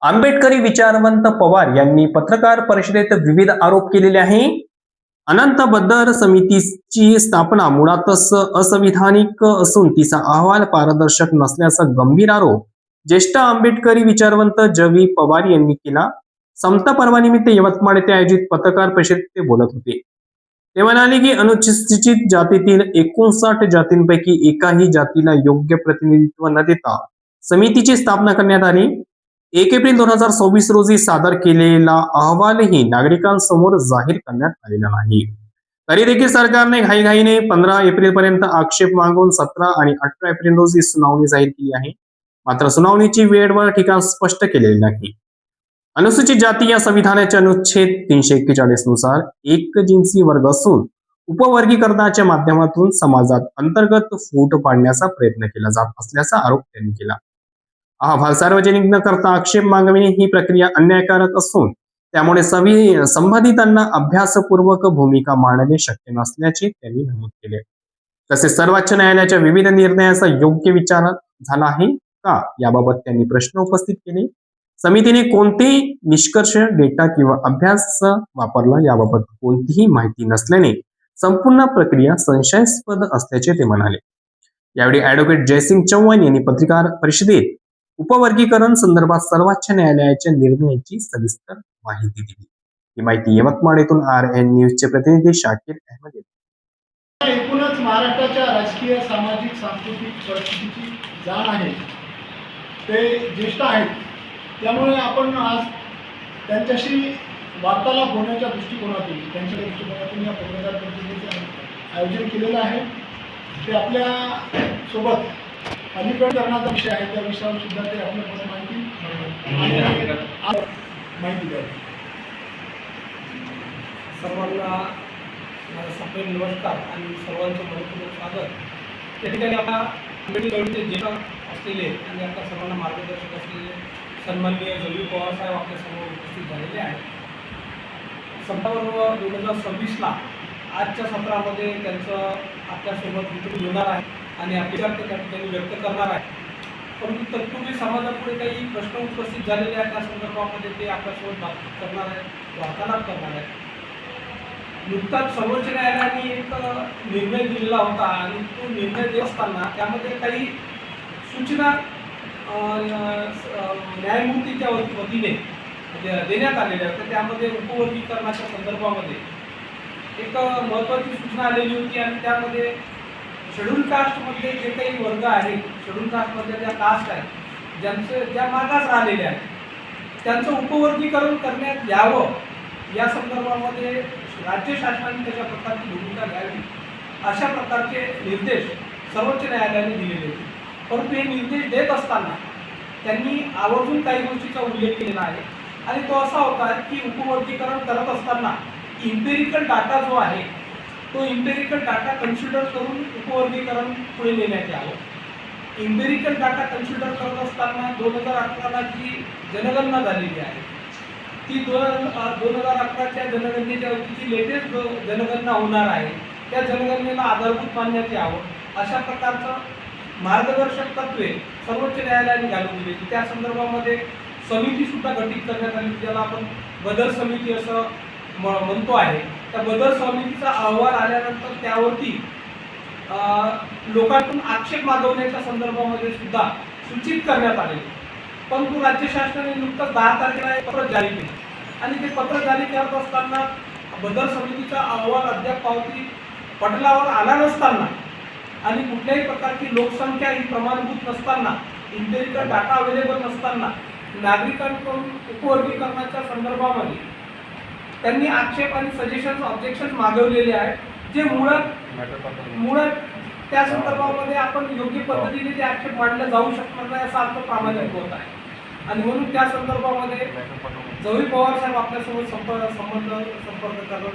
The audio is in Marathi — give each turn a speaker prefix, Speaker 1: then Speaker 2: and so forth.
Speaker 1: आंबेडकरी विचारवंत पवार यांनी पत्रकार परिषदेत विविध आरोप केलेले आहे. अनंत बद्दर समितीची स्थापना मुळातच असंविधानिक असून तिचा अहवाल पारदर्शक नसल्याचा गंभीर आरोप ज्येष्ठ आंबेडकरी विचारवंत जवी पवार यांनी केला. समता पर्वानिमित्त यवतमाळ येथे आयोजित पत्रकार परिषदेत ते बोलत होते. ते म्हणाले की अनुसूचित जातीतील 59 जातींपैकी एकाही जातीला योग्य प्रतिनिधित्व न देता समितीची स्थापना करण्यात आली. 1 एप्रिल 2024 रोजी सादर केलेला अहवालही नागरिकांसमोर जाहीर करण्यात आलेला नाही. तरी देखील सरकारने घाईघाईने 15 एप्रिल पर्यंत आक्षेप मागून 17 आणि 18 एप्रिल रोजी सुनावणी जाहीर केली आहे. मात्र सुनावणीची वेळ व ठिकाण स्पष्ट केलेले नाही. अनुसूचित जाती या संविधानाच्या अनुच्छेद 341 नुसार एकजिन्सी वर्ग असून उपवर्गीकरणाच्या माध्यमातून समाजात अंतर्गत फूट पाडण्याचा प्रयत्न केला जात असल्याचा आरोप त्यांनी केला. अहवाल सार्वजनिक न करता आक्षेप मागविणे ही प्रक्रिया अन्यायकारक असून त्यामुळे संबंधितांना अभ्यासपूर्वक भूमिका मांडणे शक्य नसल्याचे त्यांनी नमूद केले. तसेच सर्वोच्च न्यायालयाच्या विविध निर्णयाचा योग्य विचार झाला आहे का याबाबत त्यांनी प्रश्न उपस्थित केले. समितीने कोणते निष्कर्ष डेटा किंवा अभ्यास वापरला याबाबत कोणतीही माहिती नसल्याने संपूर्ण प्रक्रिया संशयास्पद असल्याचे ते म्हणाले. यावेळी ॲडव्होकेट जयसिंग चव्हाण यांनी पत्रकार परिषदेत उपवर्गीकरण संदर्भात सर्वोच्च न्यायालयाच्या निर्णयाची सविस्तर माहिती दिली. ही माहिती यवतमाळ येथून RN न्यूजचे प्रतिनिधी शाकीर अहमद यांनी.
Speaker 2: एकूणच महाराष्ट्राच्या राजकीय, सामाजिक, सांस्कृतिक परिस्थितीची जाण आहे. ते ज्येष्ठ आहेत, त्यामुळे आपण आज त्यांच्याशी वार्तालाप होण्याच्या दृष्टिकोनातून त्यांच्या दृष्टिकोनातून या पत्रकार परिषदेचं आयोजन केलेलं आहे. ते आपल्या सोबत अलीकरणाचा विषय आहे, त्या विषयावर सुद्धा ते आपल्याकडे माहिती द्यावी.
Speaker 3: सर्वांना माझा सप्रेम नमस्कार आणि सर्वांचं मनपूर्वक स्वागत. त्या ठिकाणी आता आंबेडकरी जे असलेले आणि आता सर्वांना मार्गदर्शक असलेले सन्माननीय जवी पवार साहेब आपल्यासमोर उपस्थित झालेले आहेत. 17 2026 आजच्या सत्रामध्ये त्यांचं आपल्यासोबत वितरण होणार आहे आणि आपले विचार ते त्या ठिकाणी व्यक्त करणार आहे. परंतु तत्पूर्वी समाजापुढे काही प्रश्न उपस्थित झालेले आहेत, त्या संदर्भामध्ये ते आपल्यासोबत बातचीत करणार आहेत, वार्तालाप करणार आहेत. नुकताच सर्वोच्च न्यायालयाने एक निर्णय दिलेला होता आणि तो निर्णय देत असताना त्यामध्ये काही सूचना न्यायमूर्तीच्या वतीने देण्यात आलेल्या होत्या. त्यामध्ये उपवर्गीकरणाच्या संदर्भामध्ये एक महत्त्वाची सूचना आलेली होती आणि त्यामध्ये शेड्यूल कास्टमध्ये जे काही वर्ग आहेत, शेड्यूल कास्टमधल्या ज्या कास्ट आहेत, ज्या मागास राहिलेल्या आहेत, त्यांचं उपवर्गीकरण करण्यात यावं या संदर्भामध्ये राज्य शासनाने त्याच्या प्रकारची भूमिका घ्यावी अशा प्रकारचे निर्देश सर्वोच्च न्यायालयाने दिलेले होते. परंतु हे निर्देश देत असताना त्यांनी आवर्जून काही गोष्टीचा उल्लेख केलेला आहे आणि तो असा होता की उपवर्गीकरण करत असताना इम्पेरिकल डाटा जो आहे तो इम्पेरिकल डाटा कन्सिडर करून उपवर्गीकरण पुढे नेण्यात यावं. इम्पेरिकल डाटा कन्सिडर करत असताना 2011 जी जनगणना झालेली आहे ती 2011च्या जनगणनेच्या जी लेटेस्ट जनगणना होणार आहे त्या जनगणनेला आधारभूत मानण्यात यावं अशा प्रकारचं मार्गदर्शक तत्त्वे सर्वोच्च न्यायालयाने घालून दिली. त्या संदर्भामध्ये समितीसुद्धा गठीत करण्यात आली, ज्याला आपण बदल समिती असं म्हणतो आहे. त्या बदल समितीचा अहवाल आल्यानंतर त्यावरती लोकांतून आक्षेप मागवण्याच्या संदर्भामध्ये सुद्धा सूचित करण्यात आले. परंतु राज्य शासनाने नुकतंच 10 तारखेला एक पत्र जारी केले आणि ते पत्र जारी करत असताना बदल समितीचा अहवाल अद्याप पावती पटलावर आला नसताना आणि कुठल्याही प्रकारची लोकसंख्या ही प्रमाणभूत नसताना, इम्पेरिकल डाटा अवेलेबल नसताना नागरिकांकडून उपवर्गीकरणाच्या संदर्भामध्ये त्यांनी आक्षेप आणि सजेशन्स, ऑब्जेक्शन्स मागवलेले आहेत, जे मुळात त्या संदर्भामध्ये आपण योग्य पद्धतीने ते आक्षेप मांडले जाऊ शकणार नाही असा अर्थ प्रामाणिक होत आहे. आणि म्हणून त्या संदर्भामध्ये जवी पवार साहेब आपल्यासोबत संपर्क करणार